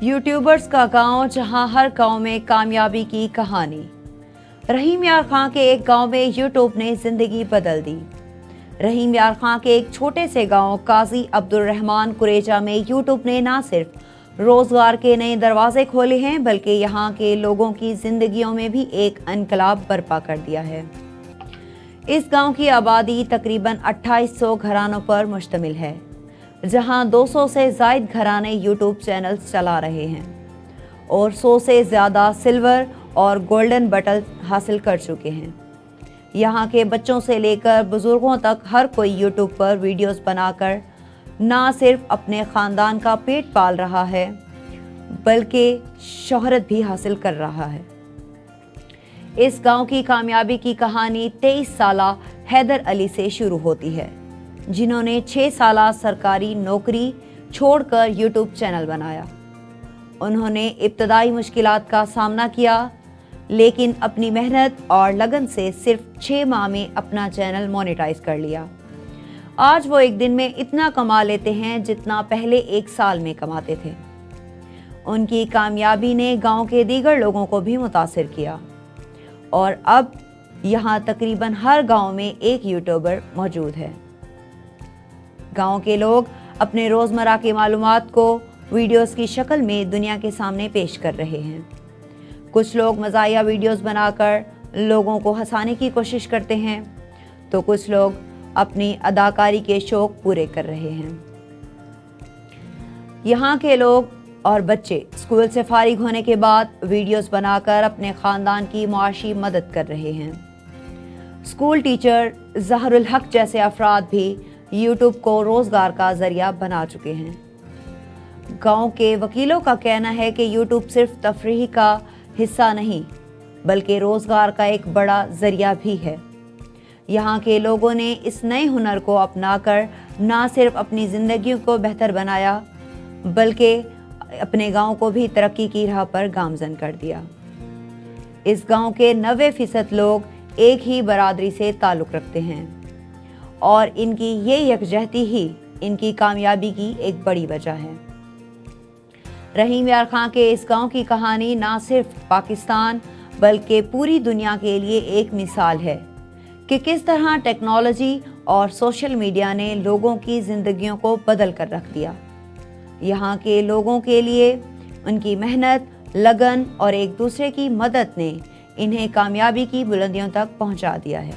YouTubers का गांव जहां हर गांव में कामयाबी की कहानी। रहीम यार खां के एक गांव में यूट्यूब ने जिंदगी बदल दी। रहीम यार खां के एक छोटे से गांव काजी अब्दुल रहमान कुरेजा में यूट्यूब ने न सिर्फ रोजगार के नए दरवाजे खोले हैं बल्कि यहां के लोगों की जिंदगियों में भी एक इनकलाब बर्पा कर दिया है। इस गांव की आबादी तकरीबन 2800 घरानों पर मुश्तमिल है, जहां 200 से ज़ायद घराने यूट्यूब चैनल्स चला रहे हैं और 100 से ज़्यादा सिल्वर और गोल्डन बटन हासिल कर चुके हैं। यहाँ के बच्चों से लेकर बुजुर्गों तक हर कोई यूट्यूब पर वीडियोस बनाकर ना सिर्फ अपने ख़ानदान का पेट पाल रहा है बल्कि शोहरत भी हासिल कर रहा है। इस गांव की कामयाबी की कहानी 23 साला हैदर अली से शुरू होती है, जिन्होंने 6 साला सरकारी नौकरी छोड़कर यूट्यूब चैनल बनाया। उन्होंने इब्तदाई मुश्किलात का सामना किया, लेकिन अपनी मेहनत और लगन से सिर्फ 6 माह में अपना चैनल मोनेटाइज कर लिया। आज वो एक दिन में इतना कमा लेते हैं जितना पहले एक साल में कमाते थे। उनकी कामयाबी ने गांव के दीगर लोगों को भी मुतासिर किया और अब यहाँ तकरीबन हर गांव में एक यूट्यूबर मौजूद है। गांव के लोग अपने रोज़मर्रा की मालूमात को वीडियोस की शक्ल में दुनिया के सामने पेश कर रहे हैं। कुछ लोग मज़ाहिया वीडियोस बनाकर लोगों को हंसाने की कोशिश करते हैं, तो कुछ लोग अपनी अदाकारी के शौक पूरे कर रहे हैं। यहाँ के लोग और बच्चे स्कूल से फारिग होने के बाद वीडियोस बनाकर अपने ख़ानदान की मुआशी मदद कर रहे हैं। स्कूल टीचर ज़हरुल हक जैसे अफराद भी यूट्यूब को रोज़गार का ज़रिया बना चुके हैं। गांव के वकीलों का कहना है कि यूट्यूब सिर्फ तफरीह का हिस्सा नहीं बल्कि रोज़गार का एक बड़ा ज़रिया भी है। यहाँ के लोगों ने इस नए हुनर को अपनाकर न सिर्फ अपनी ज़िंदगियों को बेहतर बनाया बल्कि अपने गांव को भी तरक्की की राह पर गामज़न कर दिया। इस गांव के 90% लोग एक ही बरादरी से ताल्लुक़ रखते हैं और इनकी ये यकजहती ही इनकी कामयाबी की एक बड़ी वजह है। रहीम यार खां के इस गांव की कहानी ना सिर्फ पाकिस्तान बल्कि पूरी दुनिया के लिए एक मिसाल है कि किस तरह टेक्नोलॉजी और सोशल मीडिया ने लोगों की ज़िंदगियों को बदल कर रख दिया। यहाँ के लोगों के लिए उनकी मेहनत, लगन और एक दूसरे की मदद ने इन्हें कामयाबी की बुलंदियों तक पहुँचा दिया है।